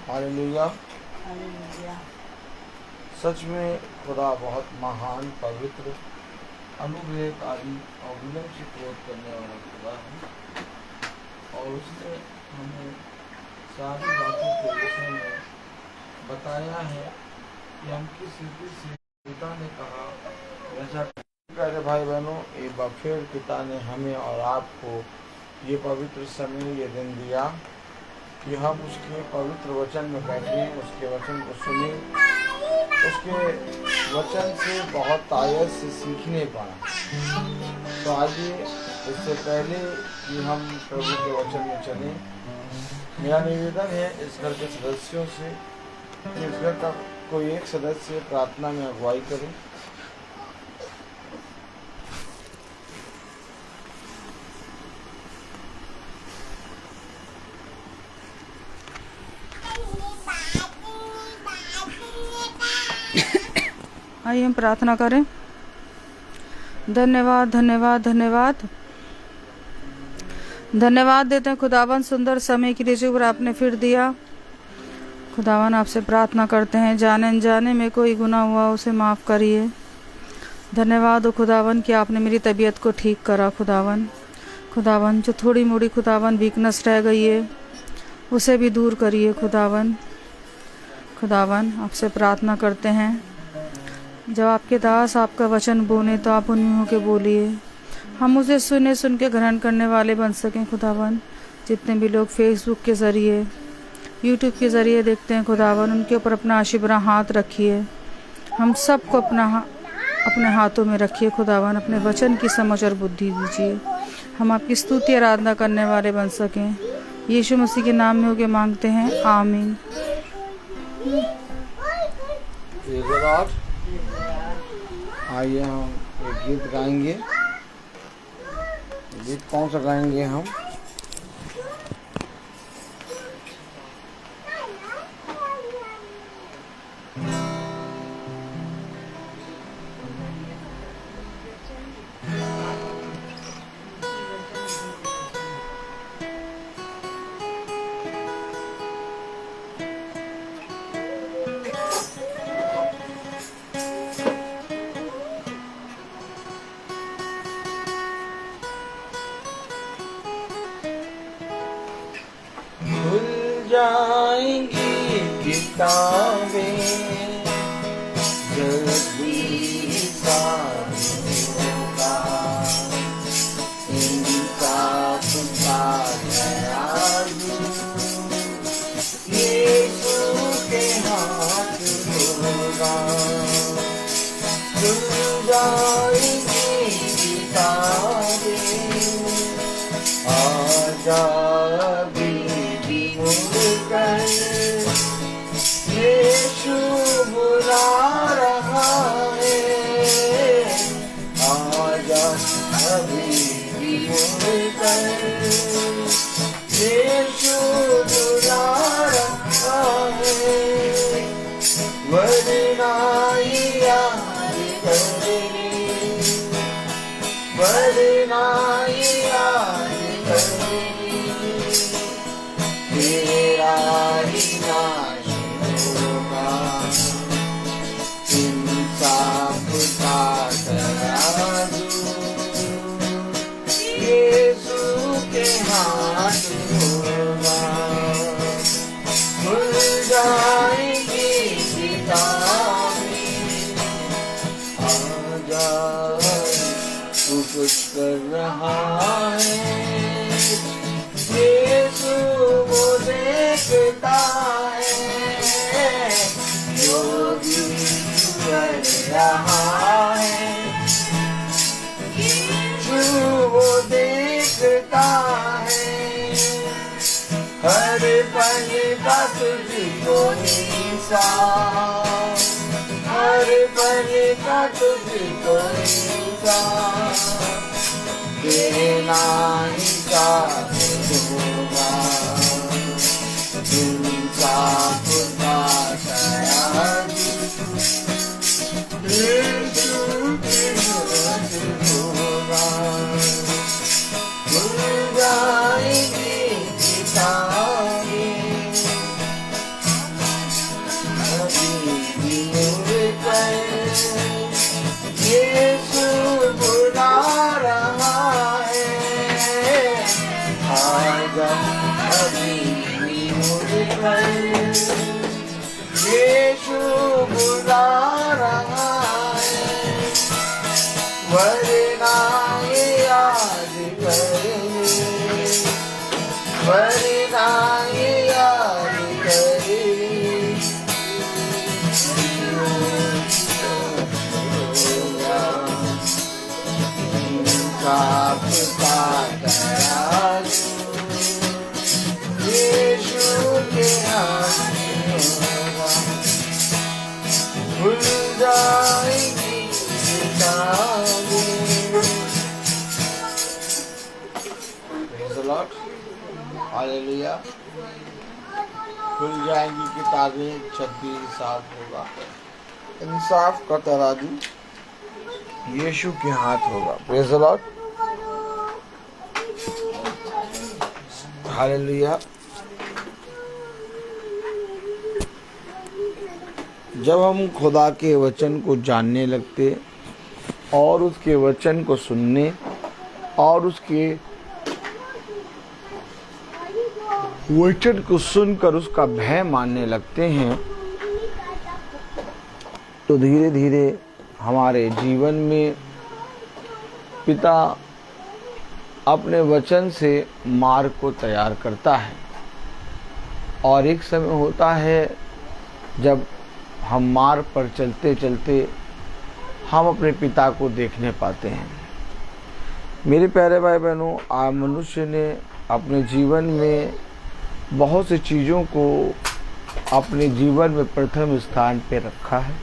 Hallelujah. सच में खुदा बहुत महान, पवित्र, अनुग्रहकारी और विनम्र से क्रोध करने वाला खुदा है, और उसने हमें सारी बातों के विषय में बताया है कि हम किस रीति से पिता ने कहा वैसा। प्यारे भाई बहनों, एक बार फिर पिता ने हमें और आपको ये पवित्र समय, ये दिन दिया कि हम उसके पवित्र वचन में बैठें, उसके वचन को सुनें, उसके वचन से बहुत आयत से सीखने पाएं। तो आइए, इससे पहले कि हम प्रभु के वचन में चलें, मेरा निवेदन है इस घर के सदस्यों से कि इस घर का कोई एक सदस्य प्रार्थना में अगुवाई करे। आइए हम प्रार्थना करें। धन्यवाद धन्यवाद धन्यवाद धन्यवाद देते हैं खुदावन सुंदर समय के लिए जो आपने फिर दिया। खुदावन आपसे प्रार्थना करते हैं, जाने अनजाने में कोई गुनाह हुआ उसे माफ़ करिए। धन्यवाद हो खुदावन कि आपने मेरी तबीयत को ठीक करा। खुदावन जो थोड़ी मोड़ी खुदावन वीकनेस रह गई है उसे भी दूर करिए। खुदावन आपसे प्रार्थना करते हैं, जब आपके दास आपका वचन बोले तो आप उनमें होके बोलिए, हम उसे सुन के ग्रहण करने वाले बन सकें। खुदावन जितने भी लोग फेसबुक के ज़रिए, यूट्यूब के ज़रिए देखते हैं खुदावन, उनके ऊपर अपना आशीर्वाद हाथ रखिए। हम सबको अपने हाथों में रखिए खुदावन। अपने वचन की समझ और बुद्धि दीजिए, हम आपकी स्तुति आराधना करने वाले बन सकें। यीशु मसीह के नाम में होके मांगते हैं, आमीन। आइए हम एक गीत गाएंगे। गीत कौन सा गाएंगे हम? जाएंगी किताबें जल्दी होगा, इंसाफ का तराजू यीशु के हाथ होगा। खुल जाएंगी किताबें, आजा यीशु बुला रहा है, आजा अभी भी मुड़कर यीशु बुला रहा है। वरना याद करें, वरना याद करें, तेरा ही नाश होगा, इंसाफ का तराजू यीशु के हाथ होगा। खुल जाएंगी किताबें, आजा तू कुछ कर रहा है, यीशु वो देखता है जो भी कर रहा है, यीशु वो देखता है। हर पल का तुझको हिसाब, हर पल का तुझको हिसाब देना ही होगा। इंसाफ का तराजू यीशु के हाथ होगा। खुल जाएंगी किताबें, कर यीशु बुला रहा है, वरना ये याद कर, वरना ये याद कर, इंसाफ का तराजू यीशु के हाथ में होगा, खुल जाएगी किताबें। Praise the Lord, hallelujah. खुल जाएंगी किताबें, 26 साल होगा, इंसाफ का तराजू यीशु के हाथ होगा। Praise the lord, hallelujah. जब हम खुदा के वचन को जानने लगते और उसके वचन को सुनने और उसके वचन को सुनकर उसका भय मानने लगते हैं, तो धीरे धीरे हमारे जीवन में पिता अपने वचन से मार्ग को तैयार करता है। और एक समय होता है जब हम मार्ग पर चलते चलते हम अपने पिता को देखने पाते हैं। मेरे प्यारे भाई बहनों, आज मनुष्य ने अपने जीवन में बहुत सी चीज़ों को अपने जीवन में प्रथम स्थान पे रखा है,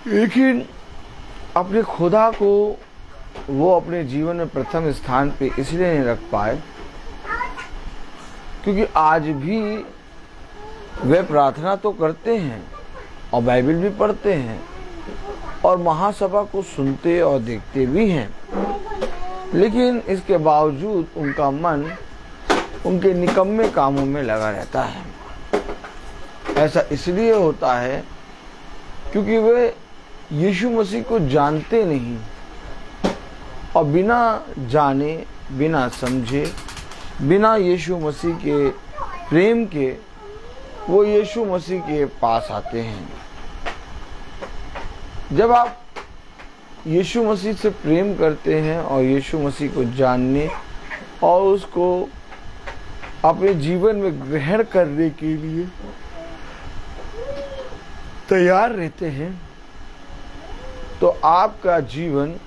लेकिन अपने खुदा को वो अपने जीवन में प्रथम स्थान पे इसलिए नहीं रख पाए क्योंकि आज भी वे प्रार्थना तो करते हैं और बाइबल भी पढ़ते हैं और महासभा को सुनते और देखते भी हैं, लेकिन इसके बावजूद उनका मन उनके निकम्मे कामों में लगा रहता है। ऐसा इसलिए होता है क्योंकि वे यीशु मसीह को जानते नहीं और बिना जाने, बिना समझे, बिना यीशु मसीह के प्रेम के वो यीशु मसीह के पास आते हैं। जब आप यीशु मसीह से प्रेम करते हैं और यीशु मसीह को जानने और उसको अपने जीवन में ग्रहण करने के लिए तैयार रहते हैं, तो आपका जीवन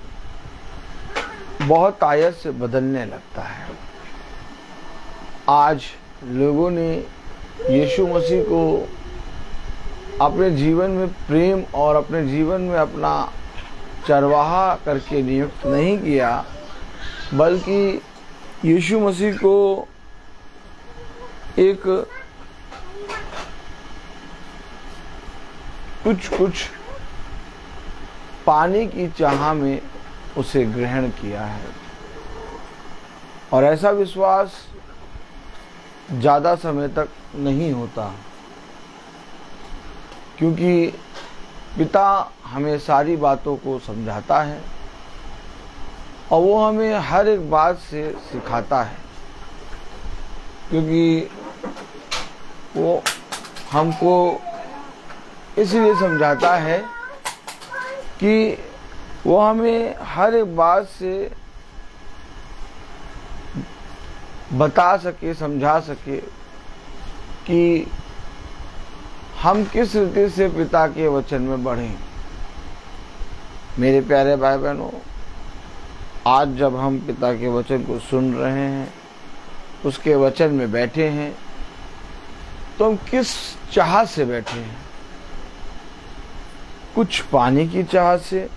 बहुत आयत से बदलने लगता है। आज लोगों ने यीशु मसीह को अपने जीवन में प्रेम और अपने जीवन में अपना चरवाहा करके नियुक्त नहीं किया, बल्कि यीशु मसीह को एक कुछ पाने की चाह में उसे ग्रहण किया है। और ऐसा विश्वास ज़्यादा समय तक नहीं होता, क्योंकि पिता हमें सारी बातों को समझाता है और वो हमें हर एक बात से सिखाता है, क्योंकि वो हमको इसलिए समझाता है कि वो हमें हर एक बात से बता सके, समझा सके कि हम किस रीति से पिता के वचन में बढ़ें। मेरे प्यारे भाई बहनों, आज जब हम पिता के वचन को सुन रहे हैं, उसके वचन में बैठे हैं, तो हम किस चाह से बैठे हैं? कुछ पाने की चाह से,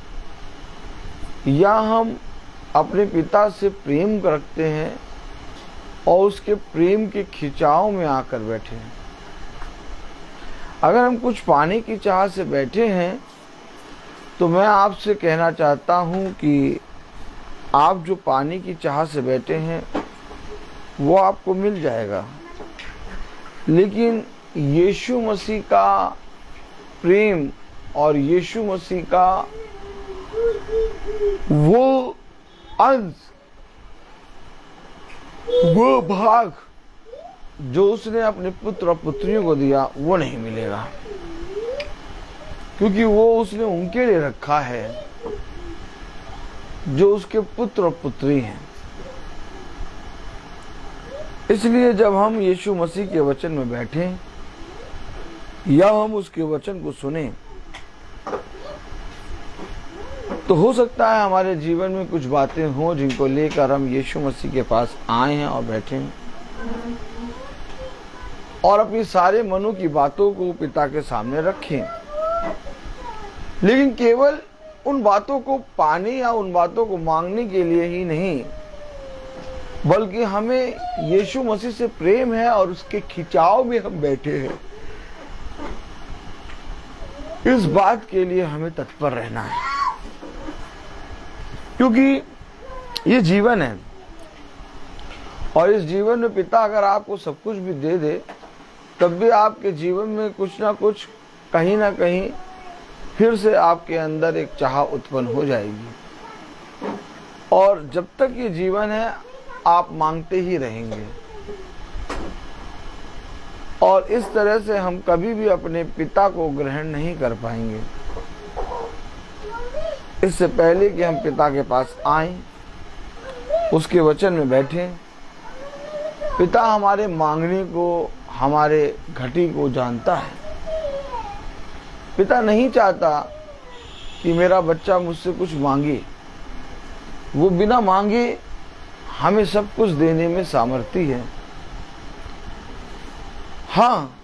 या हम अपने पिता से प्रेम रखते हैं और उसके प्रेम के खिंचाव में आकर बैठे हैं? अगर हम कुछ पाने की चाह से बैठे हैं, तो मैं आपसे कहना चाहता हूं कि आप जो पाने की चाह से बैठे हैं वो आपको मिल जाएगा, लेकिन यीशु मसीह का प्रेम और यीशु मसीह का वो अंश, वो भाग जो उसने अपने पुत्र और पुत्रियों को दिया वो नहीं मिलेगा, क्योंकि वो उसने उनके लिए रखा है जो उसके पुत्र और पुत्री हैं। इसलिए जब हम यीशु मसीह के वचन में बैठें या हम उसके वचन को सुने, तो हो सकता है हमारे जीवन में कुछ बातें हों जिनको लेकर हम यीशु मसीह के पास आए हैं और बैठे हैं और अपनी सारे मनों की बातों को पिता के सामने रखें। लेकिन केवल उन बातों को पाने या उन बातों को मांगने के लिए ही नहीं, बल्कि हमें यीशु मसीह से प्रेम है और उसके खिंचाव में हम बैठे हैं। इस बात के लिए हमें तत्पर रहना है, क्योंकि ये जीवन है और इस जीवन में पिता अगर आपको सब कुछ भी दे दे, तब भी आपके जीवन में कुछ ना कुछ कहीं ना कहीं फिर से आपके अंदर एक चाह उत्पन्न हो जाएगी और जब तक ये जीवन है आप मांगते ही रहेंगे और इस तरह से हम कभी भी अपने पिता को ग्रहण नहीं कर पाएंगे। इससे पहले कि हम पिता के पास आएं, उसके वचन में बैठें, पिता हमारे मांगने को, हमारे घटी को जानता है। पिता नहीं चाहता कि मेरा बच्चा मुझसे कुछ मांगे। वो बिना मांगे हमें सब कुछ देने में सामर्थ्य है। हाँ,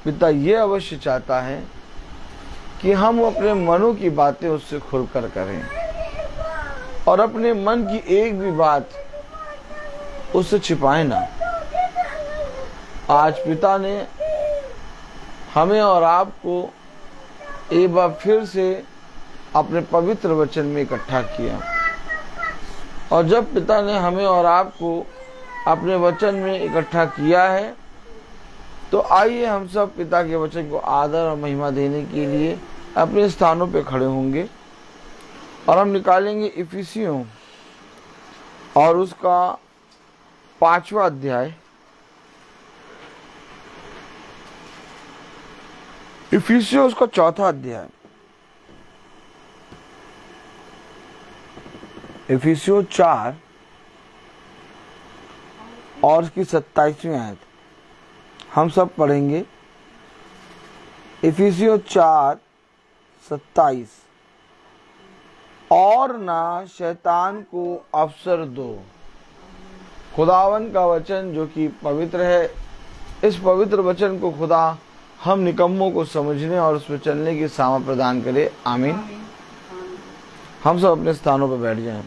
पिता ये अवश्य चाहता है कि हम अपने मनों की बातें उससे खुलकर करें और अपने मन की एक भी बात उससे छिपाए ना। आज पिता ने हमें और आपको एक बार फिर से अपने पवित्र वचन में इकट्ठा किया और जब पिता ने हमें और आपको अपने वचन में इकट्ठा किया है, तो आइए हम सब पिता के वचन को आदर और महिमा देने के लिए अपने स्थानों पे खड़े होंगे और हम निकालेंगे इफिसियों और उसका 5वां अध्याय। इफिसियों उसका 4था अध्याय। इफिसियों 4 और उसकी 27वीं आयत हम सब पढ़ेंगे। इफिसियों 4:27। और ना शैतान को अवसर दो। खुदावन का वचन जो कि पवित्र है, इस पवित्र वचन को खुदा हम निकम्मों को समझने और उस पर चलने की सामर्थ प्रदान करे। आमीन। हम सब अपने स्थानों पर बैठ जाएं।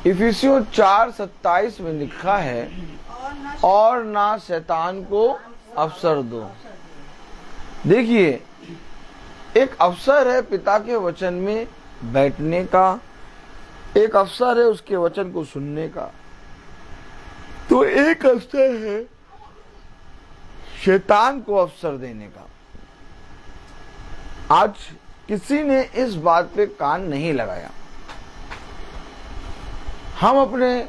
इफिसियों 4:27 में लिखा है, और ना शैतान को अवसर दो। देखिए, एक अवसर है पिता के वचन में बैठने का, एक अवसर है उसके वचन को सुनने का, तो एक अवसर है शैतान को अवसर देने का। आज किसी ने इस बात पे कान नहीं लगाया। हम अपने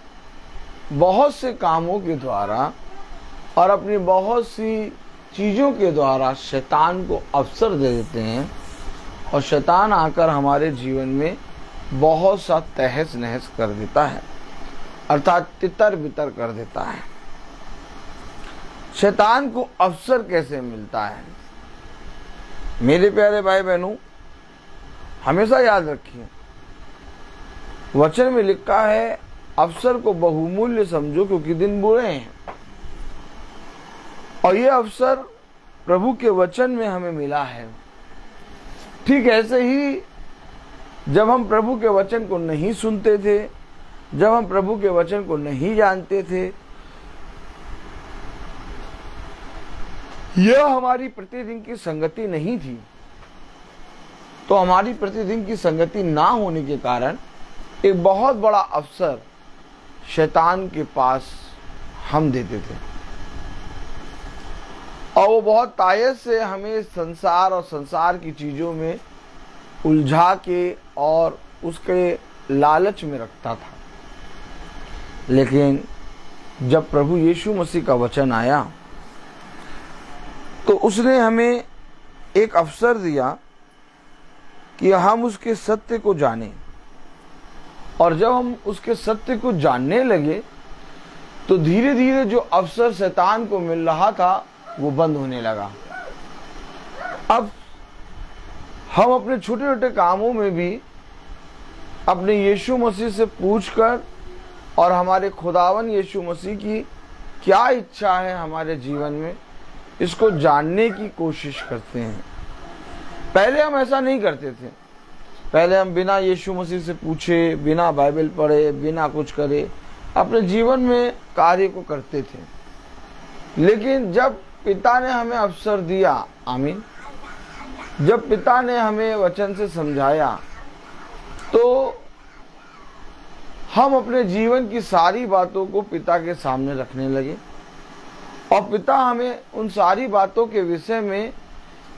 बहुत से कामों के द्वारा और अपनी बहुत सी चीजों के द्वारा शैतान को अवसर दे देते हैं और शैतान आकर हमारे जीवन में बहुत सा तहस नहस कर देता है, अर्थात तितर बितर कर देता है। शैतान को अवसर कैसे मिलता है? मेरे प्यारे भाई बहनों, हमेशा याद रखिए, वचन में लिखा है, अवसर को बहुमूल्य समझो क्योंकि दिन बुरे हैं। और ये अवसर प्रभु के वचन में हमें मिला है। ठीक ऐसे ही जब हम प्रभु के वचन को नहीं सुनते थे, जब हम प्रभु के वचन को नहीं जानते थे, यह हमारी प्रतिदिन की संगति नहीं थी, तो हमारी प्रतिदिन की संगति ना होने के कारण एक बहुत बड़ा अवसर शैतान के पास हम देते थे और वो बहुत तायत से हमें संसार और संसार की चीजों में उलझा के और उसके लालच में रखता था। लेकिन जब प्रभु यीशु मसीह का वचन आया तो उसने हमें एक अवसर दिया कि हम उसके सत्य को जानें। और जब हम उसके सत्य को जानने लगे तो धीरे धीरे जो अवसर शैतान को मिल रहा था वो बंद होने लगा। अब हम अपने छोटे छोटे कामों में भी अपने यीशु मसीह से पूछकर और हमारे खुदावन यीशु मसीह की क्या इच्छा है हमारे जीवन में, इसको जानने की कोशिश करते हैं। पहले हम ऐसा नहीं करते थे। पहले हम बिना यीशु मसीह से पूछे, बिना बाइबल पढ़े, बिना कुछ करे अपने जीवन में कार्य को करते थे। लेकिन जब पिता ने हमें अवसर दिया, आमीन, जब पिता ने हमें वचन से समझाया तो हम अपने जीवन की सारी बातों को पिता के सामने रखने लगे। और पिता हमें उन सारी बातों के विषय में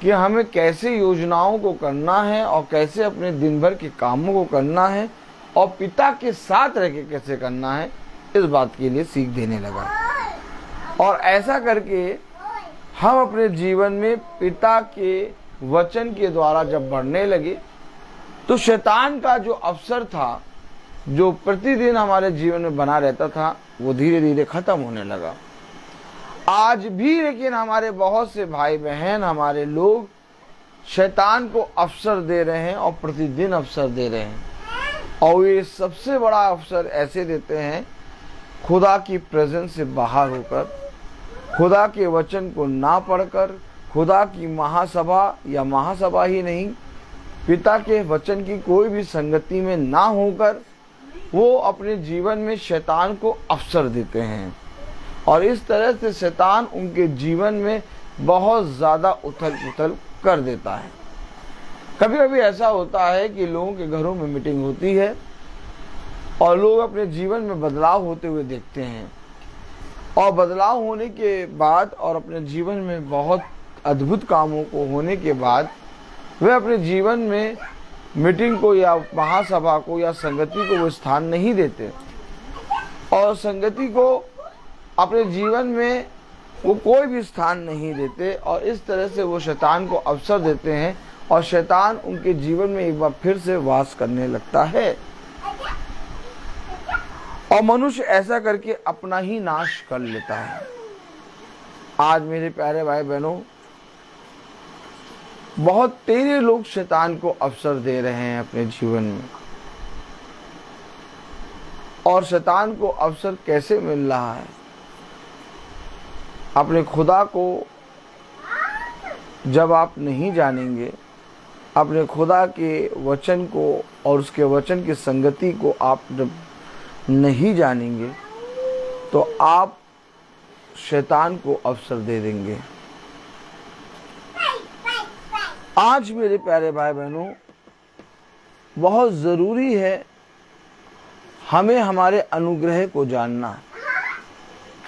कि हमें कैसे योजनाओं को करना है और कैसे अपने दिन भर के कामों को करना है और पिता के साथ रह के कैसे करना है, इस बात के लिए सीख देने लगा। और ऐसा करके हम अपने जीवन में पिता के वचन के द्वारा जब बढ़ने लगे तो शैतान का जो अवसर था, जो प्रतिदिन हमारे जीवन में बना रहता था, वो धीरे धीरे खत्म होने लगा। आज भी लेकिन हमारे बहुत से भाई बहन, हमारे लोग शैतान को अवसर दे रहे हैं और प्रतिदिन अवसर दे रहे हैं। और ये सबसे बड़ा अवसर ऐसे देते हैं खुदा की प्रेजेंस से बाहर होकर, खुदा के वचन को ना पढ़कर, खुदा की महासभा या महासभा ही नहीं, पिता के वचन की कोई भी संगति में ना होकर वो अपने जीवन में शैतान को अवसर देते हैं। और इस तरह से शैतान उनके जीवन में बहुत ज़्यादा उथल पुथल कर देता है। कभी कभी ऐसा होता है कि लोगों के घरों में मीटिंग होती है और लोग अपने जीवन में बदलाव होते हुए देखते हैं। और बदलाव होने के बाद और अपने जीवन में बहुत अद्भुत कामों को होने के बाद वे अपने जीवन में मीटिंग को या महासभा को या संगति को वो स्थान नहीं देते और संगति को अपने जीवन में वो कोई भी स्थान नहीं देते। और इस तरह से वो शैतान को अवसर देते हैं और शैतान उनके जीवन में एक बार फिर से वास करने लगता है और मनुष्य ऐसा करके अपना ही नाश कर लेता है। आज मेरे प्यारे भाई बहनों, बहुत तेरे लोग शैतान को अवसर दे रहे हैं अपने जीवन में। और शैतान को अवसर कैसे मिल रहा है? अपने खुदा को जब आप नहीं जानेंगे, अपने खुदा के वचन को और उसके वचन की संगति को आप जब नहीं जानेंगे तो आप शैतान को अवसर दे देंगे। आज मेरे प्यारे भाई बहनों, बहुत ज़रूरी है हमें हमारे अनुग्रह को जानना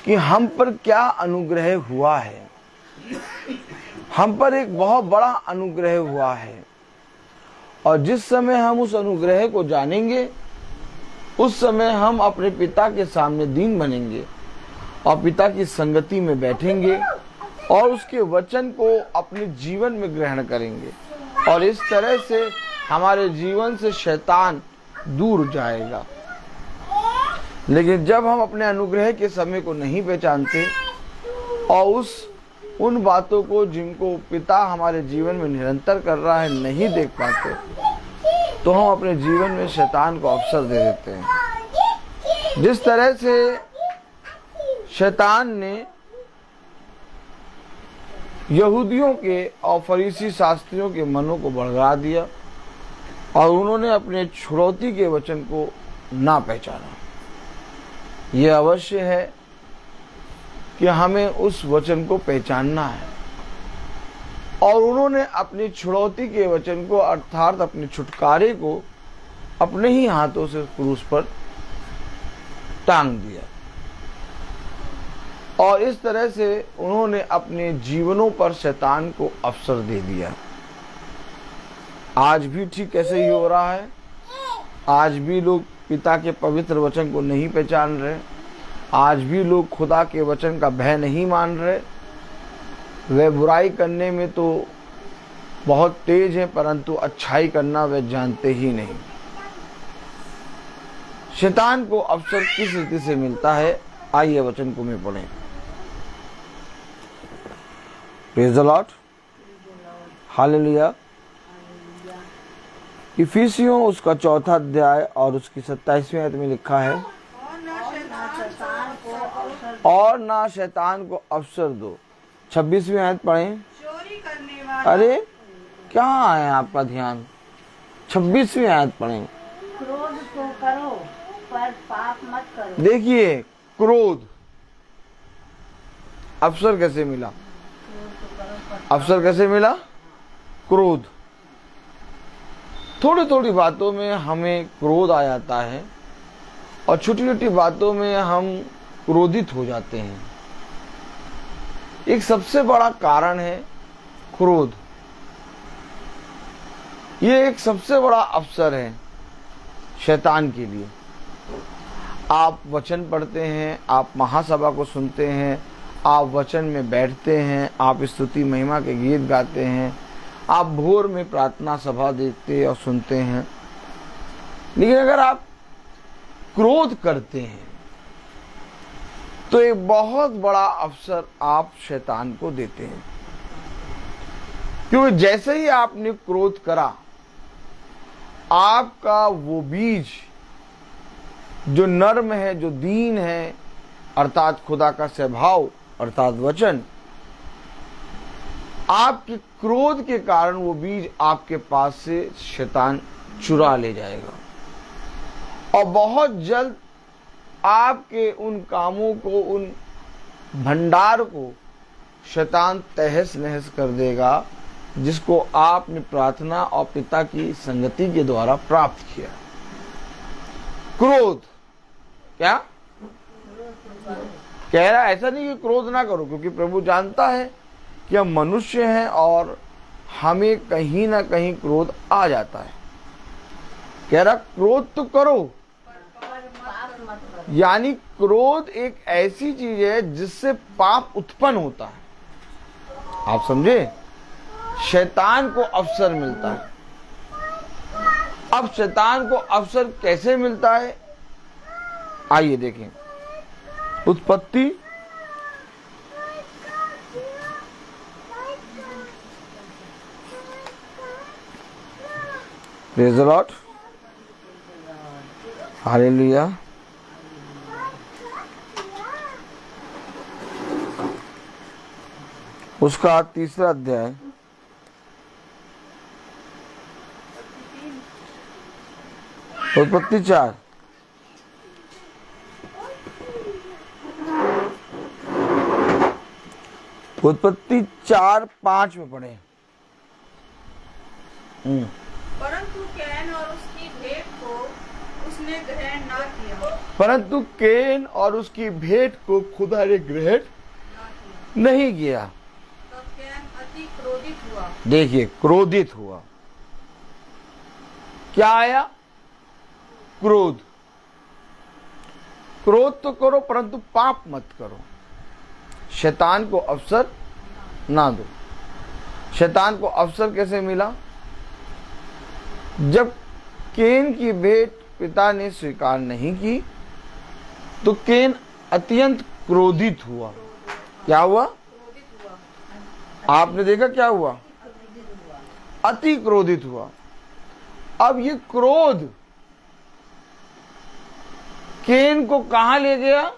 कि हम पर क्या अनुग्रह हुआ है। हम पर एक बहुत बड़ा अनुग्रह हुआ है और जिस समय हम उस अनुग्रह को जानेंगे उस समय हम अपने पिता के सामने दीन बनेंगे और पिता की संगति में बैठेंगे और उसके वचन को अपने जीवन में ग्रहण करेंगे और इस तरह से हमारे जीवन से शैतान दूर जाएगा। लेकिन जब हम अपने अनुग्रह के समय को नहीं पहचानते और उन बातों को जिनको पिता हमारे जीवन में निरंतर कर रहा है नहीं देख पाते, तो हम अपने जीवन में शैतान को अवसर दे देते हैं। जिस तरह से शैतान ने यहूदियों के और फरीसी शास्त्रियों के मनों को भड़का दिया और उन्होंने अपने छुड़ौती के वचन को ना पहचाना। ये अवश्य है कि हमें उस वचन को पहचानना है और उन्होंने अपनी छुड़ौती के वचन को अर्थात अपने छुटकारे को अपने ही हाथों से क्रूस पर टांग दिया और इस तरह से उन्होंने अपने जीवनों पर शैतान को अवसर दे दिया। आज भी ठीक ऐसे ही हो रहा है। आज भी लोग पिता के पवित्र वचन को नहीं पहचान रहे आज भी लोग खुदा के वचन का भय नहीं मान रहे। वे बुराई करने में तो बहुत तेज हैं, परंतु अच्छाई करना वे जानते ही नहीं। शैतान को अवसर किस रीति से मिलता है, आइए वचन को में पढ़ें। Praise the lord, hallelujah. इफिसियों उसका 4 अध्याय और उसकी 27वीं आयत में लिखा है, और ना शैतान को अवसर दो। 26वीं आयत पढ़ें। चोरी करने वाला, अरे क्या है आपका ध्यान? 26वीं आयत पढ़ें। क्रोध तो करो पर पाप मत करो। देखिए, क्रोध अवसर कैसे मिला? अवसर कैसे मिला? क्रोध। थोड़ी थोड़ी बातों में हमें क्रोध आ जाता है और छोटी छोटी बातों में हम क्रोधित हो जाते हैं। एक सबसे बड़ा कारण है क्रोध। ये एक सबसे बड़ा अवसर है शैतान के लिए। आप वचन पढ़ते हैं, आप महासभा को सुनते हैं, आप वचन में बैठते हैं, आप स्तुति महिमा के गीत गाते हैं, आप भोर में प्रार्थना सभा देखते और सुनते हैं, लेकिन अगर आप क्रोध करते हैं तो एक बहुत बड़ा अवसर आप शैतान को देते हैं। क्योंकि जैसे ही आपने क्रोध करा, आपका वो बीज जो नर्म है, जो दीन है, अर्थात खुदा का स्वभाव अर्थात वचन, आपके क्रोध के कारण वो बीज आपके पास से शैतान चुरा ले जाएगा और बहुत जल्द आपके उन कामों को, उन भंडार को शैतान तहस नहस कर देगा जिसको आपने प्रार्थना और पिता की संगति के द्वारा प्राप्त किया। क्रोध क्या कह रहा है? ऐसा नहीं कि क्रोध ना करो, क्योंकि प्रभु जानता है कि हम मनुष्य हैं और हमें कहीं ना कहीं क्रोध आ जाता है। कह रहा क्रोध तो करो, यानी क्रोध एक ऐसी चीज है जिससे पाप उत्पन्न होता है। आप समझे? शैतान को अवसर मिलता है। अब शैतान को अवसर कैसे मिलता है, आइए देखें। उत्पत्ति प्रेज़ द लॉर्ड, हालेलुया। उसका 3 अध्याय उत्पत्ति 4 उत्पत्ति 4:5 में पढ़े। परंतु कैन और उसकी भेंट को उसने ग्रहण ना किया। परंतु कैन और उसकी भेंट को खुदा ने ग्रहण नहीं किया। तब कैन अति क्रोधित हुआ। देखिए, क्रोधित हुआ। क्या आया? क्रोध। क्रोध तो करो परंतु पाप मत करो। शैतान को अवसर ना दो। शैतान को अवसर कैसे मिला? जब कैन की भेंट पिता ने स्वीकार नहीं की तो कैन अत्यंत क्रोधित हुआ। क्या हुआ? आपने देखा क्या हुआ? अति क्रोधित हुआ। अब ये क्रोध कैन को कहां ले गया?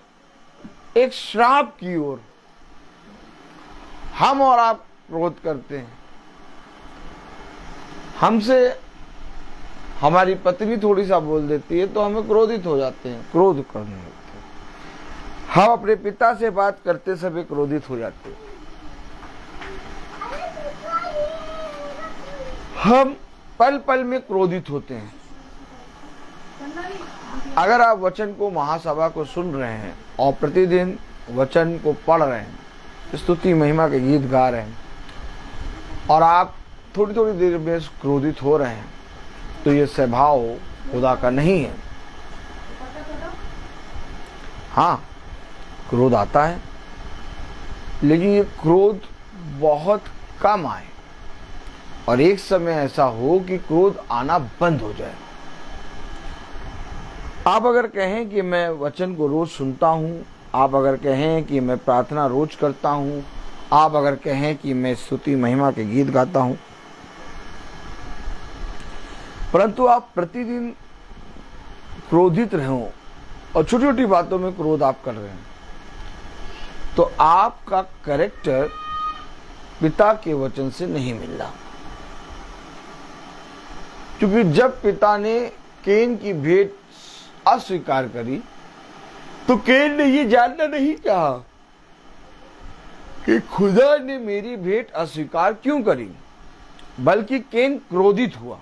एक श्राप की ओर। हम और आप क्रोध करते हैं। हमसे हमारी पत्नी थोड़ी सा बोल देती है तो हमें क्रोधित हो जाते हैं, क्रोध करने लगते हैं। हम अपने पिता से बात करते समय क्रोधित हो जाते हैं। हम पल पल में क्रोधित होते हैं। अगर आप वचन को, महासभा को सुन रहे हैं और प्रतिदिन वचन को पढ़ रहे हैं, स्तुति महिमा के गीत गा रहे हैं और आप थोड़ी थोड़ी देर में क्रोधित हो रहे हैं, तो ये स्वभाव खुदा का नहीं है। हाँ, क्रोध आता है, लेकिन ये क्रोध बहुत कम आए और एक समय ऐसा हो कि क्रोध आना बंद हो जाए। आप अगर कहें कि मैं वचन को रोज सुनता हूँ, आप अगर कहें कि मैं प्रार्थना रोज करता हूँ, आप अगर कहें कि मैं स्तुति महिमा के गीत गाता हूँ, परंतु आप प्रतिदिन क्रोधित रहो और छोटी छोटी बातों में क्रोध आप कर रहे हैं, तो आपका कैरेक्टर पिता के वचन से नहीं मिल रहा। क्योंकि जब पिता ने केन की भेंट अस्वीकार करी तो केन ने ये जानना नहीं चाहा कि खुदा ने मेरी भेंट अस्वीकार क्यों करी, बल्कि केन क्रोधित हुआ।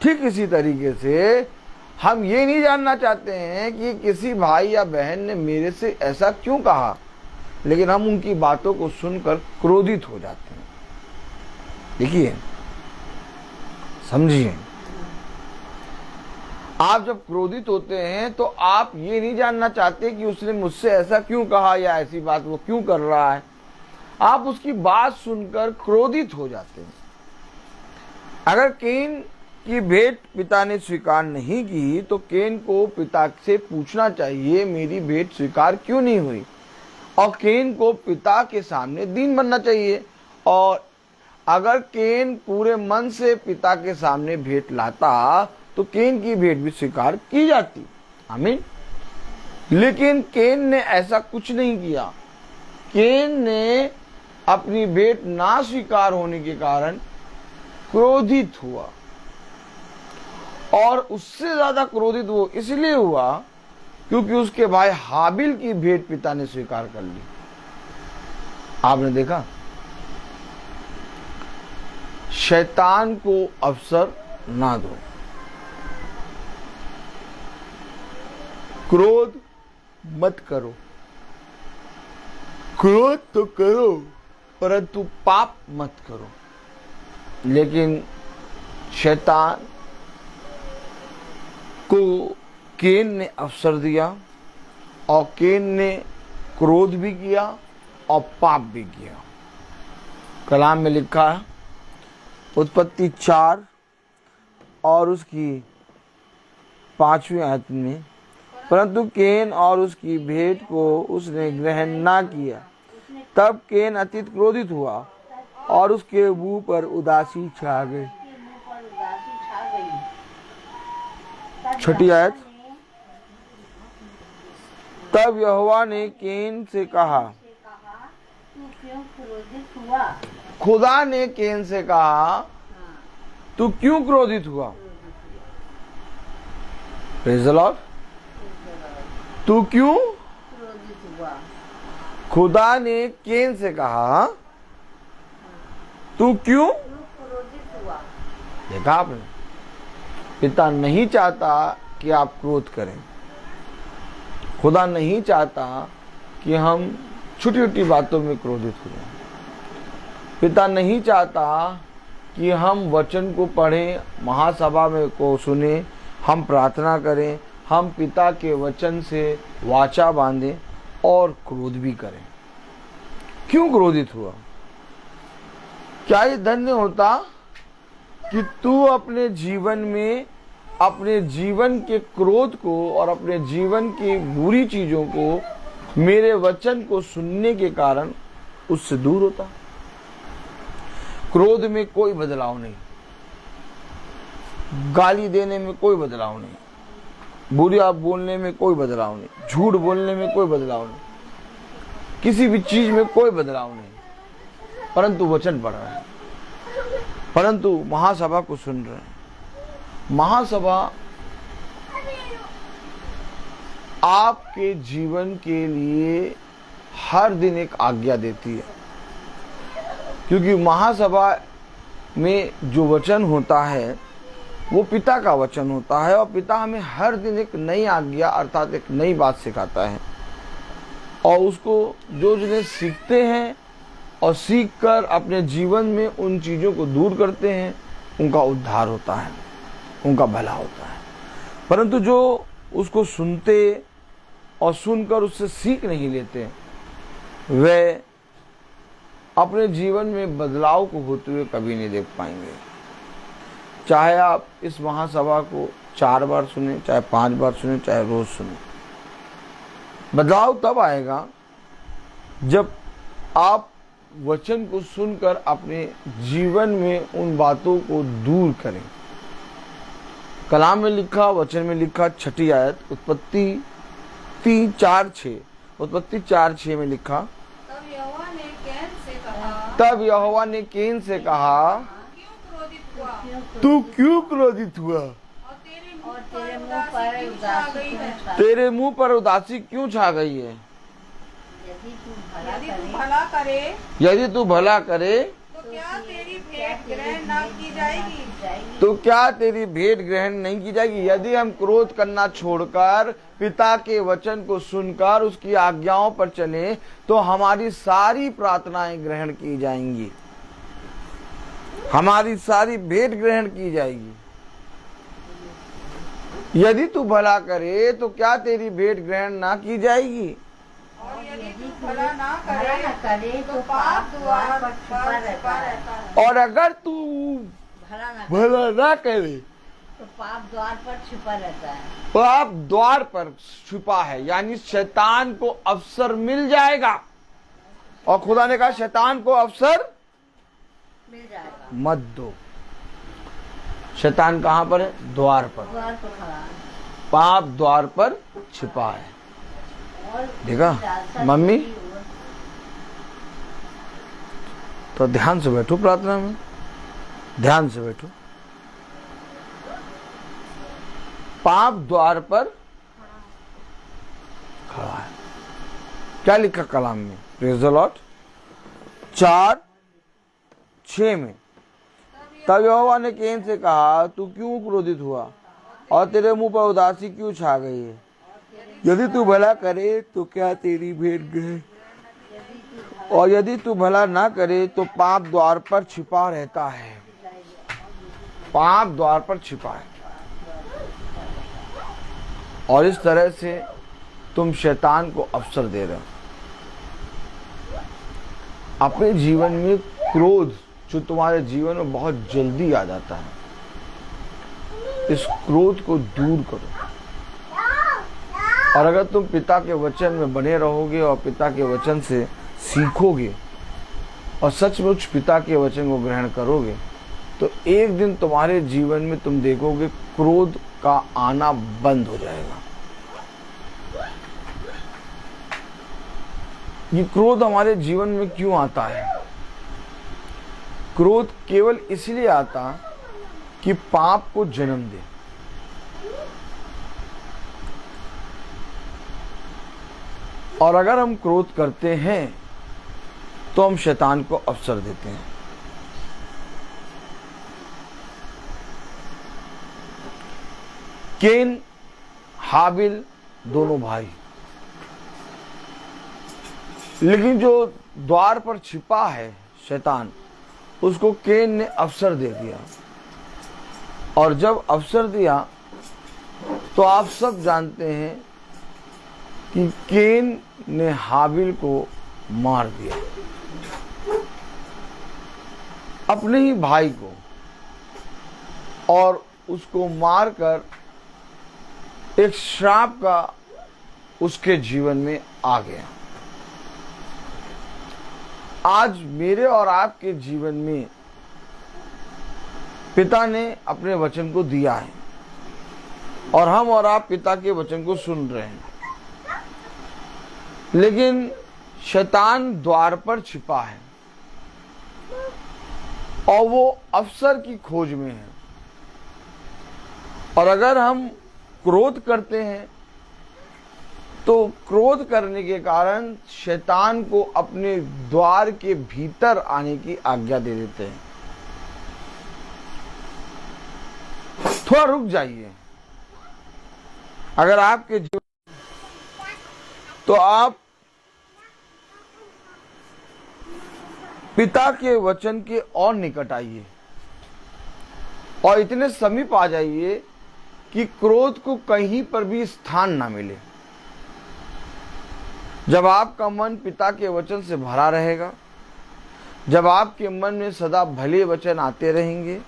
ठीक इसी तरीके से हम ये नहीं जानना चाहते हैं कि किसी भाई या बहन ने मेरे से ऐसा क्यों कहा, लेकिन हम उनकी बातों को सुनकर क्रोधित हो जाते हैं। देखिए, समझिए, आप जब क्रोधित होते हैं तो आप ये नहीं जानना चाहते कि उसने मुझसे ऐसा क्यों कहा या ऐसी बात वो क्यों कर रहा है, आप उसकी बात सुनकर क्रोधित हो जाते हैं। अगर केन की भेंट पिता ने स्वीकार नहीं की तो केन को पिता से पूछना चाहिए मेरी भेंट स्वीकार क्यों नहीं हुई, और केन को पिता के सामने दीन बनना चाहिए। और अगर केन पूरे मन से पिता के सामने भेंट लाता तो केन की भेंट भी स्वीकार की जाती। आमीन। लेकिन केन ने ऐसा कुछ नहीं किया। केन ने अपनी भेंट ना स्वीकार होने के कारण क्रोधित हुआ, और उससे ज्यादा क्रोधित वो इसलिए हुआ क्योंकि उसके भाई हाबिल की भेंट पिता ने स्वीकार कर ली। आपने देखा, शैतान को अवसर ना दो। क्रोध मत करो, क्रोध तो करो परंतु पाप मत करो। लेकिन शैतान को केन ने अवसर दिया और केन ने क्रोध भी किया और पाप भी किया। कलाम में लिखा है, उत्पत्ति 4 और उसकी 5वीं आयत में, परंतु केन और उसकी भेंट को उसने ग्रहण ना किया। तब केन अत्यंत क्रोधित हुआ और उसके मुंह पर उदासी छा गई। 6ठी आयत, तब यहोवा ने केन से कहा, तू क्यों क्रोधित हुआ? खुदा ने केन से कहा, तू क्यों क्रोधित हुआ? Praise the Lord. तू क्यों क्रोधित हुआ? खुदा ने केन से कहा, तू क्यों क्रोधित हुआ? देखा आपने, पिता नहीं चाहता कि आप क्रोध करें। खुदा नहीं चाहता कि हम छोटी छोटी बातों में क्रोधित हो जाएं। पिता नहीं चाहता कि हम वचन को पढ़ें, महासभा में को सुने, हम प्रार्थना करें, हम पिता के वचन से वाचा बांधें और क्रोध भी करें। क्यों क्रोधित हुआ? क्या ये धन्य होता कि तू अपने जीवन में अपने जीवन के क्रोध को और अपने जीवन की बुरी चीजों को मेरे वचन को सुनने के कारण उससे दूर होता। क्रोध में कोई बदलाव नहीं, गाली देने में कोई बदलाव नहीं, बुरा बोलने में कोई बदलाव नहीं, झूठ बोलने में कोई बदलाव नहीं, किसी भी चीज में कोई बदलाव नहीं, परंतु वचन पढ़ रहे हैं, परंतु महासभा को सुन रहे हैं। महासभा आपके जीवन के लिए हर दिन एक आज्ञा देती है, क्योंकि महासभा में जो वचन होता है वो पिता का वचन होता है, और पिता हमें हर दिन एक नई आज्ञा अर्थात एक नई बात सिखाता है, और उसको जो जिन्हें सीखते हैं और सीखकर अपने जीवन में उन चीज़ों को दूर करते हैं उनका उद्धार होता है, उनका भला होता है। परंतु जो उसको सुनते और सुनकर उससे सीख नहीं लेते, वे अपने जीवन में बदलाव को होते हुए कभी नहीं देख पाएंगे। चाहे आप इस महासभा को 4 बार सुने, चाहे 5 बार सुने, चाहे रोज सुने, बदलाव तब आएगा जब आप वचन को सुनकर अपने जीवन में उन बातों को दूर करें। कलाम में लिखा, वचन में लिखा, 6ठी आयत, उत्पत्ति 3:4-6, उत्पत्ति 4:6 में लिखा, तब यहोवा ने कैन से कहा, तब यहोवा ने कैन से कहा, क्यों क्रोधित हुआ, तू क्यों क्रोधित हुआ और तेरे मुंह पर उदासी क्यों छा गई है? तेरे मुंह पर उदासी क्यों छा गई है? यदि तू भला करे यदि तू भला करे तो क्या तेरी भेंट ग्रहण न की जाएगी? तो क्या तेरी भेंट ग्रहण नहीं की जाएगी? यदि हम क्रोध करना छोड़कर पिता के वचन को सुनकर उसकी आज्ञाओं पर चलें तो हमारी सारी प्रार्थनाएं ग्रहण की जाएंगी, हमारी सारी भेंट ग्रहण की जाएगी। यदि तू भला करे तो क्या तेरी भेंट ग्रहण ना की जाएगी? और यदि तू भला ना करे तो पाप द्वार पर छिपा रहता है। और अगर तू भला ना करे तो पाप द्वार पर छिपा रहता है। पाप द्वार पर छिपा है, यानी शैतान को अवसर मिल जाएगा। और खुदा ने कहा शैतान को अवसर मिल जाएगा। मत दो। शैतान कहाँ पर है? द्वार पर। द्वार पर खड़ा है। पाप द्वार पर छिपा है। और देखा मम्मी, तो ध्यान से बैठो, प्रार्थना में ध्यान से बैठो। पाप द्वार पर खड़ा है। क्या लिखा कलाम में? प्रेज़ द लॉर्ड 4:6 में, तब यहोवा ने कैन से कहा, तू क्यों क्रोधित हुआ और तेरे मुंह पर उदासी क्यों छा गई है? यदि तू भला करे तो क्या तेरी भेंट ग्रहण, और यदि तू भला ना करे तो पाप द्वार पर छिपा रहता है। पाप द्वार पर छिपा है। और इस तरह से तुम शैतान को अवसर दे रहे हो। अपने जीवन में क्रोध जो तुम्हारे जीवन में बहुत जल्दी आ जाता है, इस क्रोध को दूर करो। और अगर तुम पिता के वचन में बने रहोगे और पिता के वचन से सीखोगे और सचमुच पिता के वचन को ग्रहण करोगे तो एक दिन तुम्हारे जीवन में तुम देखोगे क्रोध का आना बंद हो जाएगा। ये क्रोध हमारे जीवन में क्यों आता है? क्रोध केवल इसलिए आता कि पाप को जन्म दे। और अगर हम क्रोध करते हैं तो हम शैतान को अवसर देते हैं। कैन, हाबिल दोनों भाई, लेकिन जो द्वार पर छिपा है शैतान, उसको कैन ने अवसर दे दिया। और जब अवसर दिया तो आप सब जानते हैं कि कैन ने हाबिल को मार दिया, अपने ही भाई को, और उसको मारकर एक श्राप का उसके जीवन में आ गया। आज मेरे और आपके जीवन में पिता ने अपने वचन को दिया है और हम और आप पिता के वचन को सुन रहे हैं, लेकिन शैतान द्वार पर छिपा है और वो अवसर की खोज में है। और अगर हम क्रोध करते हैं तो क्रोध करने के कारण शैतान को अपने द्वार के भीतर आने की आज्ञा दे देते हैं। थोड़ा रुक जाइए। अगर आपके जीवन तो आप पिता के वचन के और निकट आइए और इतने समीप आ जाइए कि क्रोध को कहीं पर भी स्थान ना मिले। जब आपका मन पिता के वचन से भरा रहेगा, जब आपके मन में सदा भले वचन आते रहेंगे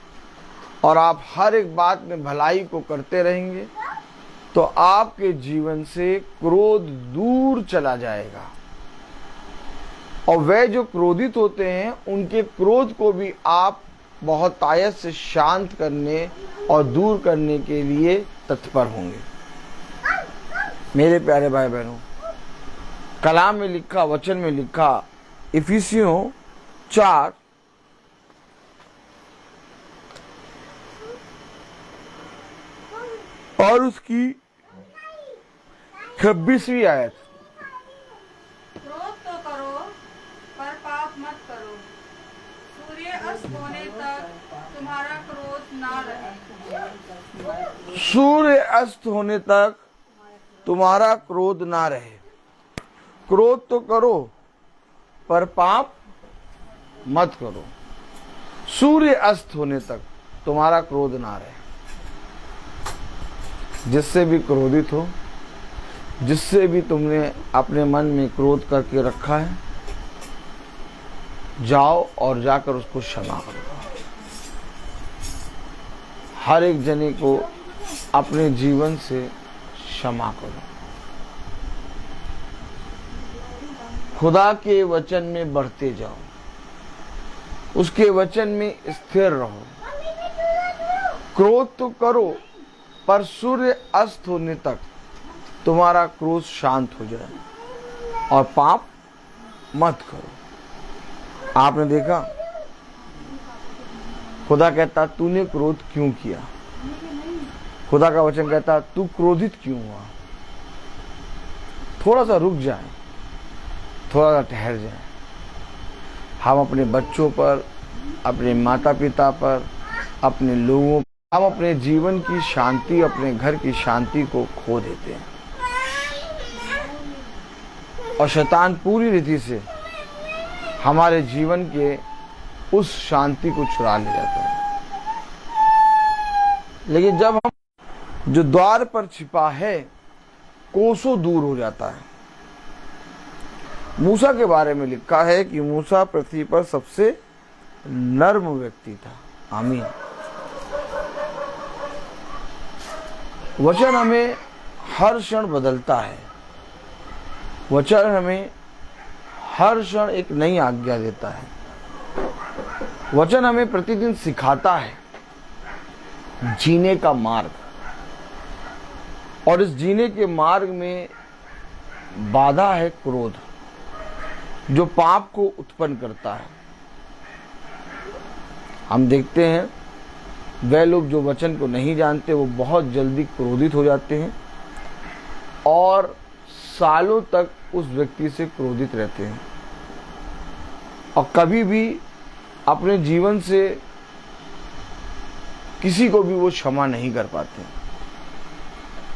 और आप हर एक बात में भलाई को करते रहेंगे, तो आपके जीवन से क्रोध दूर चला जाएगा। और वे जो क्रोधित होते हैं उनके क्रोध को भी आप बहुत आयत से शांत करने और दूर करने के लिए तत्पर होंगे। मेरे प्यारे भाई बहनों, कलाम में लिखा, वचन में लिखा, इफिसियों 4 और उसकी 26वीं आयत। क्रोध तो करो पर पाप मत करो, सूर्य अस्त होने तक तुम्हारा क्रोध ना रहे। सूर्य अस्त होने तक तुम्हारा क्रोध ना रहे। क्रोध तो करो पर पाप मत करो। सूर्य अस्त होने तक तुम्हारा क्रोध ना रहे। जिससे भी क्रोधित हो, जिससे भी तुमने अपने मन में क्रोध करके रखा है, जाओ और जाकर उसको क्षमा करो। हर एक जने को अपने जीवन से क्षमा करो। खुदा के वचन में बढ़ते जाओ, उसके वचन में स्थिर रहो। क्रोध तो करो पर सूर्य अस्त होने तक तुम्हारा क्रोध शांत हो जाए, और पाप मत करो। आपने देखा, खुदा कहता तूने क्रोध क्यों किया? खुदा का वचन कहता तू क्रोधित क्यों हुआ? थोड़ा सा रुक जाए, थोड़ा सा ठहर जाए। हम अपने बच्चों पर, अपने माता पिता पर, अपने लोगों, हम अपने जीवन की शांति, अपने घर की शांति को खो देते हैं, और शैतान पूरी रीति से हमारे जीवन के उस शांति को चुरा ले जाता है। लेकिन जब हम जो द्वार पर छिपा है कोसों दूर हो जाता है। मूसा के बारे में लिखा है कि मूसा पृथ्वी पर सबसे नर्म व्यक्ति था। आमीन। वचन हमें हर क्षण बदलता है। वचन हमें हर क्षण एक नई आज्ञा देता है। वचन हमें प्रतिदिन सिखाता है जीने का मार्ग, और इस जीने के मार्ग में बाधा है क्रोध, जो पाप को उत्पन्न करता है। हम देखते हैं वे लोग जो वचन को नहीं जानते वो बहुत जल्दी क्रोधित हो जाते हैं और सालों तक उस व्यक्ति से क्रोधित रहते हैं, और कभी भी अपने जीवन से किसी को भी वो क्षमा नहीं कर पाते।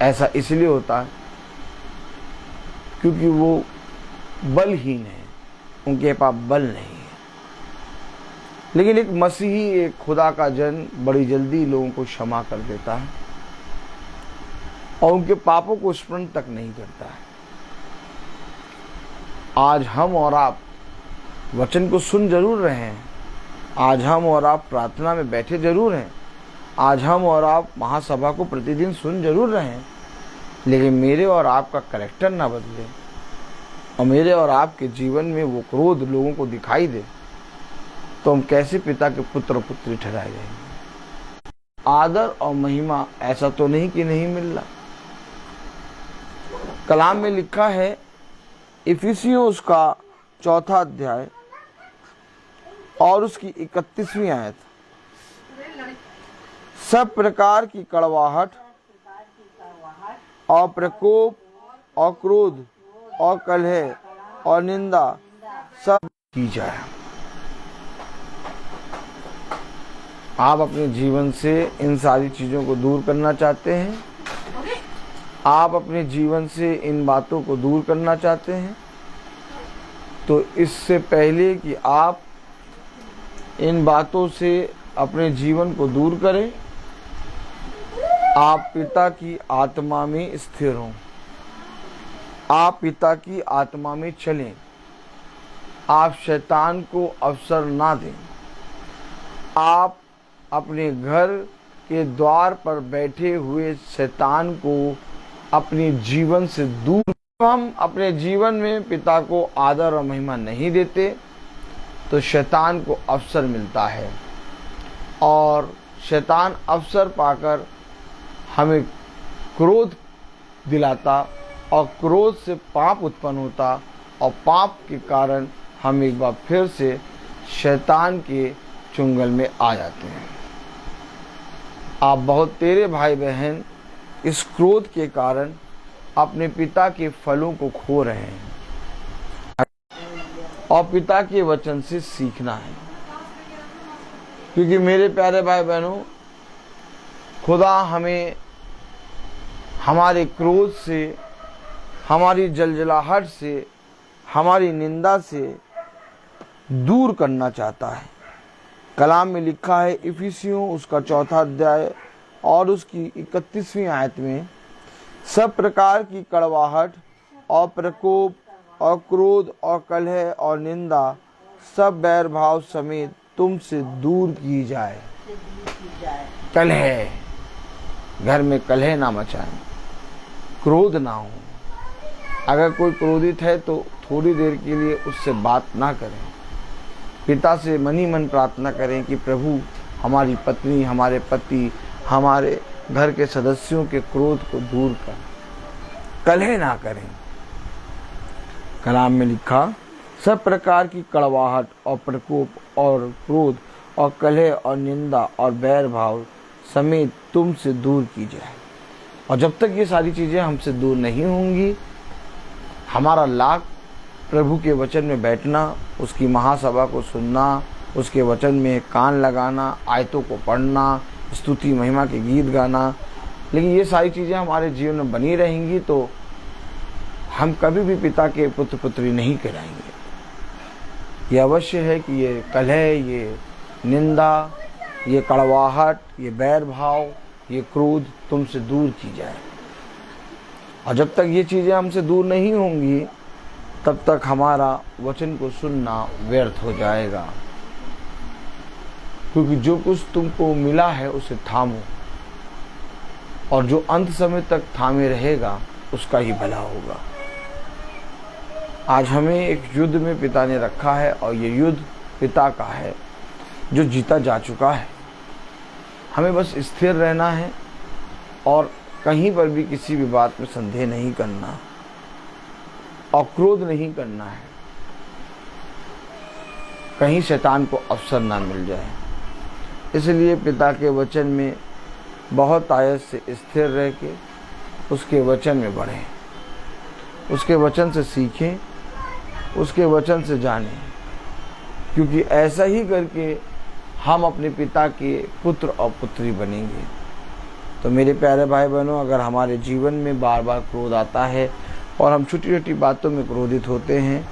ऐसा इसलिए होता है क्योंकि वो बलहीन है, उनके पास बल नहीं है। लेकिन एक मसीही, एक खुदा का जन बड़ी जल्दी लोगों को क्षमा कर देता है और उनके पापों को स्मरण तक नहीं करता है। आज हम और आप वचन को सुन जरूर रहे हैं, आज हम और आप प्रार्थना में बैठे जरूर हैं, आज हम और आप महासभा को प्रतिदिन सुन जरूर रहे हैं, लेकिन मेरे और आपका कैरेक्टर ना बदले और मेरे और आपके जीवन में वो क्रोध लोगों को दिखाई दे, तो हम कैसे पिता के पुत्र पुत्री ठहराए जाएंगे? आदर और महिमा ऐसा तो नहीं कि नहीं मिल रहा। कलाम में लिखा है, इफिसियों उसका 4 अध्याय और उसकी 31वीं आयत, सब प्रकार की कड़वाहट और प्रकोप और क्रोध और कलह और निंदा सब की जाए। आप अपने जीवन से इन सारी चीजों को दूर करना चाहते हैं? आप अपने जीवन से इन बातों को दूर करना चाहते हैं? तो इससे पहले कि आप इन बातों से अपने जीवन को दूर करें, आप पिता की आत्मा में स्थिर हों। आप पिता की आत्मा में चलें, आप शैतान को अवसर ना दें। आप अपने घर के द्वार पर बैठे हुए शैतान को अपने जीवन से दूर। हम अपने जीवन में पिता को आदर और महिमा नहीं देते तो शैतान को अवसर मिलता है, और शैतान अवसर पाकर हमें क्रोध दिलाता, और क्रोध से पाप उत्पन्न होता, और पाप के कारण हम एक बार फिर से शैतान के चुंगल में आ जाते हैं। आप बहुत तेरे भाई बहन इस क्रोध के कारण अपने पिता के फलों को खो रहे हैं, और पिता के वचन से सीखना है। क्योंकि मेरे प्यारे भाई बहनों, खुदा हमें हमारे क्रोध से, हमारी जलजलाहट से, हमारी निंदा से दूर करना चाहता है। कलाम में लिखा है इफिसियों उसका 4 अध्याय और उसकी 31वीं आयत में, सब प्रकार की कड़वाहट और प्रकोप और क्रोध और कलह और निंदा सब बैर भाव समेत तुमसे दूर की जाए। कलह, घर में कलह ना मचाएं, क्रोध ना हो। अगर कोई क्रोधित है तो थोड़ी देर के लिए उससे बात ना करें। पिता से मन ही मन प्रार्थना करें कि प्रभु हमारी पत्नी, हमारे पति, हमारे घर के सदस्यों के क्रोध को दूर कर, कलह ना करें। कलाम में लिखा, सब प्रकार की कड़वाहट और प्रकोप और क्रोध और कलह और निंदा और बैर भाव समेत तुमसे दूर की जाए। और जब तक ये सारी चीज़ें हमसे दूर नहीं होंगी, हमारा लाभ प्रभु के वचन में बैठना, उसकी महासभा को सुनना, उसके वचन में कान लगाना, आयतों को पढ़ना, स्तुति महिमा के गीत गाना, लेकिन ये सारी चीज़ें हमारे जीवन में बनी रहेंगी तो हम कभी भी पिता के पुत्र पुत्री नहीं कहलाएंगे। ये अवश्य है कि ये कलह, ये निंदा, ये कड़वाहट, ये बैर भाव, ये क्रोध तुमसे दूर की जाए। और जब तक ये चीज़ें हमसे दूर नहीं होंगी तब तक हमारा वचन को सुनना व्यर्थ हो जाएगा। क्योंकि जो कुछ तुमको मिला है उसे थामो, और जो अंत समय तक थामे रहेगा उसका ही भला होगा। आज हमें एक युद्ध में पिता ने रखा है, और ये युद्ध पिता का है जो जीता जा चुका है। हमें बस स्थिर रहना है और कहीं पर भी किसी भी बात में संदेह नहीं करना और क्रोध नहीं करना है, कहीं शैतान को अवसर ना मिल जाए। इसलिए पिता के वचन में बहुत आयत से स्थिर रह के उसके वचन में बढ़ें, उसके वचन से सीखें, उसके वचन से जानें, क्योंकि ऐसा ही करके हम अपने पिता के पुत्र और पुत्री बनेंगे। तो मेरे प्यारे भाई बहनों, अगर हमारे जीवन में बार बार क्रोध आता है और हम छोटी छोटी बातों में क्रोधित होते हैं,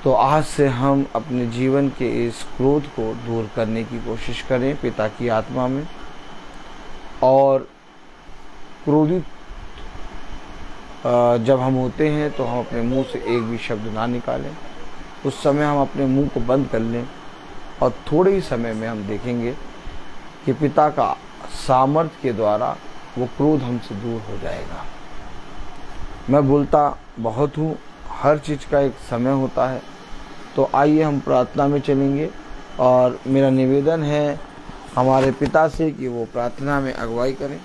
तो आज से हम अपने जीवन के इस क्रोध को दूर करने की कोशिश करें पिता की आत्मा में। और क्रोधित जब हम होते हैं तो हम अपने मुंह से एक भी शब्द ना निकालें। उस समय हम अपने मुंह को बंद कर लें, और थोड़े ही समय में हम देखेंगे कि पिता का सामर्थ्य के द्वारा वो क्रोध हमसे दूर हो जाएगा। मैं बोलता बहुत हूँ, हर चीज़ का एक समय होता है। तो आइए हम प्रार्थना में चलेंगे, और मेरा निवेदन है हमारे पिता से कि वो प्रार्थना में अगुवाई करें।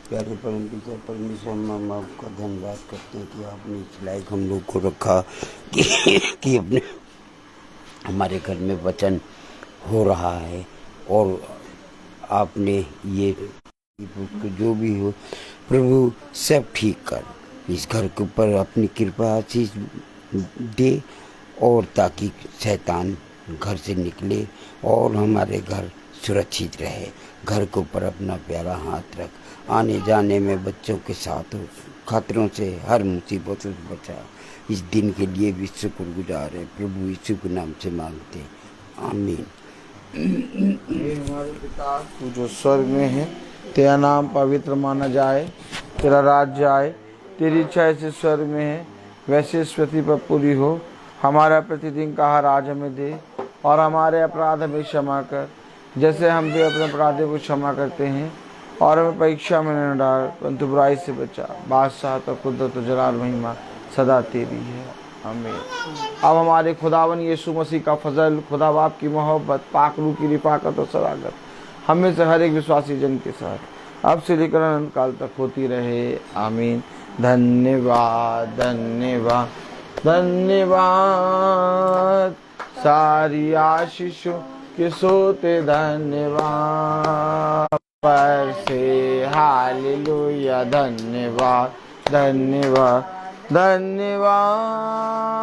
प्यारे परम पिता परमेश्वर, हम आपका धन्यवाद करते हैं कि आपने इस लायक हम लोग को रखा कि अपने हमारे घर में वचन हो रहा है, और आपने ये जो भी हो प्रभु सब ठीक कर, इस घर के ऊपर अपनी कृपा आशीष दे, और ताकि शैतान घर से निकले और हमारे घर सुरक्षित रहे। घर के ऊपर अपना प्यारा हाथ रख, आने जाने में बच्चों के साथ खतरों से, हर मुसीबतों से बचा। इस दिन के लिए भी शुक्रगुजार है प्रभु यीशु के नाम से मांगते, आमीन। हे हमारे पिता तू जो स्वर्ग में है, तेरा नाम पवित्र माना जाए, तेरा राज्य आए, तेरी इच्छा ऐसे स्वर्ग में है वैसे इस पृथ्वी पर पूरी हो। हमारा प्रतिदिन का आहार आज हमें दे, और हमारे अपराध हमें क्षमा कर जैसे हम भी अपने अपराधियों को क्षमा करते हैं, और हमें परीक्षा में न डाल परंतु बुराई से बचा। बादशाह तो कुदरत तो जलाल महिमा सदा तेरी है, आमीन। अब हमारे खुदावन यीशु मसीह का फजल, खुदा बाप की मोहब्बत, पाक रूह की रिफाकत और सदाकत हमें से हर एक विश्वासी जन के साथ अब से लेकर अनंत काल तक होती रहे, आमीन। धन्यवाद धन्यवाद धन्यवाद, सारी आशीषों के सोते धन्यवाद, पर से हालेलुया धन्यवाद धन्यवाद धन्यवाद।